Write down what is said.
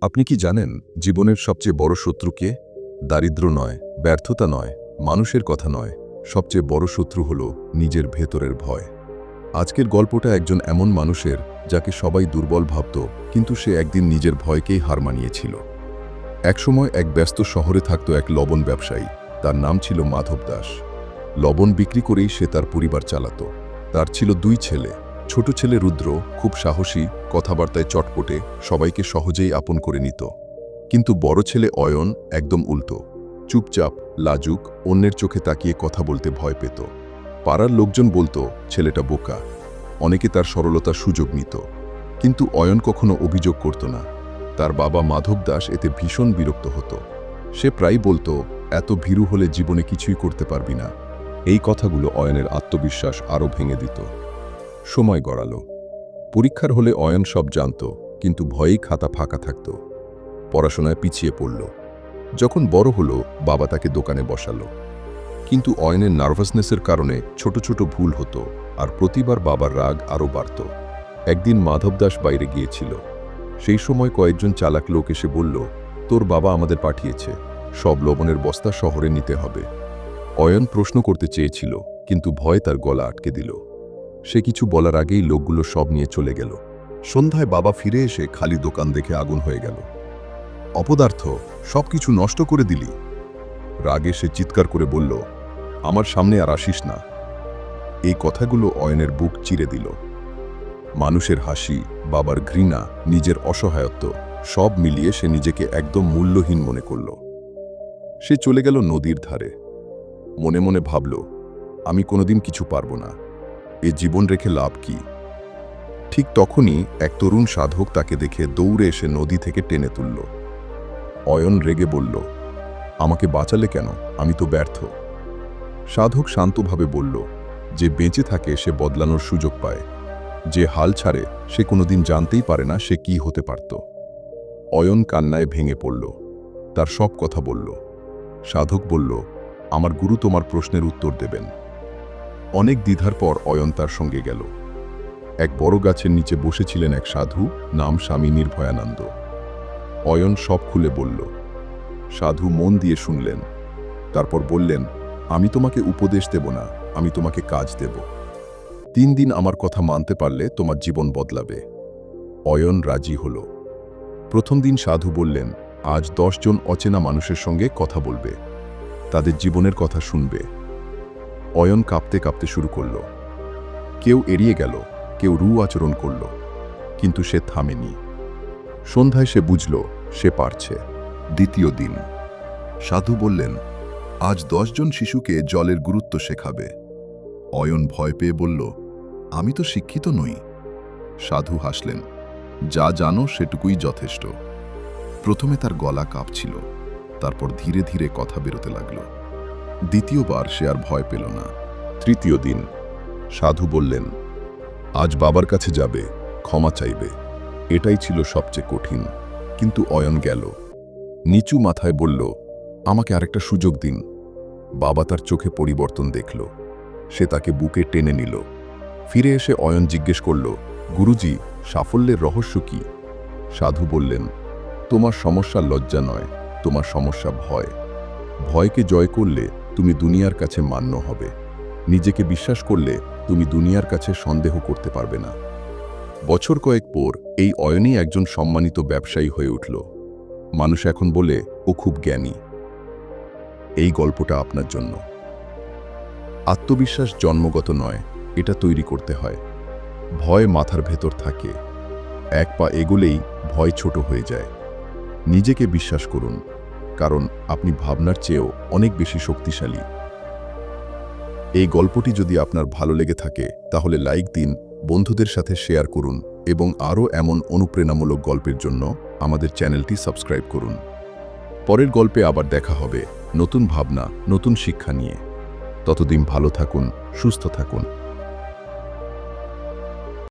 আপনি কি জানেন জীবনের সবচেয়ে বড় শত্রু কে? দারিদ্র্য নয়, ব্যর্থতা নয়, মানুষের কথা নয়, সবচেয়ে বড় শত্রু হল নিজের ভেতরের ভয়। আজকের গল্পটা একজন এমন মানুষের যাকে সবাই দুর্বল ভাবত, কিন্তু সে একদিন নিজের ভয়কেই হার মানিয়েছিল। একসময় এক ব্যস্ত শহরে থাকত এক লবণ ব্যবসায়ী। তার নাম ছিল মাধব দাস। লবণ বিক্রি করেই সে তার পরিবার চালাত। তার ছিল দুই ছেলে। ছোট ছেলে রুদ্র খুব সাহসী, কথাবার্তায় চটপটে, সবাইকে সহজেই আপন করে নিত। কিন্তু বড় ছেলে অয়ন একদম উল্টো, চুপচাপ, লাজুক, অন্যের চোখে তাকিয়ে কথা বলতে ভয় পেত। পাড়ার লোকজন বলতো ছেলেটা বোকা। অনেকে তার সরলতার সুযোগ নিত, কিন্তু অয়ন কখনো অভিযোগ করত না। তার বাবা মাধব দাস এতে ভীষণ বিরক্ত হতো। সে প্রায় বলতো, এত ভীরু হলে জীবনে কিছুই করতে পারবি না। এই কথাগুলো অয়নের আত্মবিশ্বাস আরও ভেঙে দিত। সময় গড়ালো। পরীক্ষার হলে অয়ন সব জানত, কিন্তু ভয়েই খাতা ফাঁকা থাকত। পড়াশোনায় পিছিয়ে পড়ল। যখন বড় হলো, বাবা তাকে দোকানে বসালো। কিন্তু অয়নের নার্ভাসনেসের কারণে ছোট ছোট ভুল হতো, আর প্রতিবার বাবার রাগ আরও বাড়ত। একদিন মাধব দাস বাইরে গিয়েছিল। সেই সময় কয়েকজন চালাক লোক এসে বলল, তোর বাবা আমাদের পাঠিয়েছে, সব লবণের বস্তা শহরে নিতে হবে। অয়ন প্রশ্ন করতে চেয়েছিল, কিন্তু ভয় তার গলা আটকে দিল। সে কিছু বলার আগেই লোকগুলো সব নিয়ে চলে গেল। সন্ধ্যায় বাবা ফিরে এসে খালি দোকান দেখে আগুন হয়ে গেল। অপদার্থ, সবকিছু নষ্ট করে দিলি। রাগে সে চিৎকার করে বলল, আমার সামনে আর আসিস না। এই কথাগুলো অয়নের বুক চিরে দিল। মানুষের হাসি, বাবার ঘৃণা, নিজের অসহায়ত্ব, সব মিলিয়ে সে নিজেকে একদম মূল্যহীন মনে করল। সে চলে গেল নদীর ধারে। মনে মনে ভাবল, আমি কোনোদিন কিছু পারব না। এ জীবন রেখে লাভ কি? ঠিক তখনই এক তরুণ সাধক তাকে দেখে দৌড়ে এসে নদী থেকে টেনে তুলল। অয়ন রেগে বলল, আমাকে বাঁচালে কেন? আমি তো ব্যর্থ। সাধক শান্তভাবে বলল, যে বেঁচে থাকে সে বদলানোর সুযোগ পায়, যে হাল ছাড়ে সে কোনোদিন জানতেই পারে না সে কি হতে পারত। অয়ন কান্নায় ভেঙে পড়ল। তার সব কথা বলল। সাধক বলল, আমার গুরু তোমার প্রশ্নের উত্তর দেবেন। অনেক দ্বিধার পর অয়ন তার সঙ্গে গেল। এক বড় গাছের নিচে বসেছিলেন এক সাধু, নাম স্বামী নির্ভয়ানন্দ। অয়ন সব খুলে বলল। সাধু মন দিয়ে শুনলেন। তারপর বললেন, আমি তোমাকে উপদেশ দেব না, আমি তোমাকে কাজ দেব। 3 দিন আমার কথা মানতে পারলে তোমার জীবন বদলাবে। অয়ন রাজি হল। প্রথম দিন সাধু বললেন, আজ 10 জন অচেনা মানুষের সঙ্গে কথা বলবে, তাদের জীবনের কথা শুনবে। অয়ন কাঁপতে কাঁপতে শুরু করল। কেউ এড়িয়ে গেল, কেউ রূঢ় আচরণ করল, কিন্তু সে থামেনি। সন্ধ্যায় সে বুঝল সে পারছে। দ্বিতীয় দিন সাধু বললেন, আজ 10 জন শিশুকে জলের গুরুত্ব শেখাবে। অয়ন ভয় পেয়ে বলল, আমি তো শিক্ষিত নই। সাধু হাসলেন, যা জানো সেটুকুই যথেষ্ট। প্রথমে তার গলা কাঁপছিল, তারপর ধীরে ধীরে কথা বেরোতে লাগল। দ্বিতীয়বার সে আর ভয় পেল না। তৃতীয় দিন সাধু বললেন, আজ বাবার কাছে যাবে, ক্ষমা চাইবে। এটাই ছিল সবচেয়ে কঠিন, কিন্তু অয়ন গেল। নিচু মাথায় বলল, আমাকে আরেকটা সুযোগ দিন। বাবা তার চোখে পরিবর্তন দেখল। সে তাকে বুকে টেনে নিল। ফিরে এসে অয়ন জিজ্ঞেস করল, গুরুজি, সাফল্যের রহস্য কি? সাধু বললেন, তোমার সমস্যা লজ্জা নয়, তোমার সমস্যা ভয়। ভয়কে জয় করলে তুমি দুনিয়ার কাছে মান্য হবে। নিজেকে বিশ্বাস করলে তুমি দুনিয়ার কাছে সন্দেহ করতে পারবে না। বছর কয়েক পর এই অয়নই একজন সম্মানিত ব্যবসায়ী হয়ে উঠল। মানুষ এখন বলে ও খুব জ্ঞানী। এই গল্পটা আপনার জন্য। আত্মবিশ্বাস জন্মগত নয়, এটা তৈরি করতে হয়। ভয় মাথার ভেতর থাকে, এক পা এগোলেই ভয় ছোট হয়ে যায়। নিজেকে বিশ্বাস করুন, কারণ আপনি ভাবনার চেয়েও অনেক বেশি শক্তিশালী। এই গল্পটি যদি আপনার ভালো লেগে থাকে তাহলে লাইক দিন, বন্ধুদের সাথে শেয়ার করুন এবং আরও এমন অনুপ্রেরণামূলক গল্পের জন্য আমাদের চ্যানেলটি সাবস্ক্রাইব করুন। পরের গল্পে আবার দেখা হবে নতুন ভাবনা, নতুন শিক্ষা নিয়ে। ততদিন ভালো থাকুন, সুস্থ থাকুন।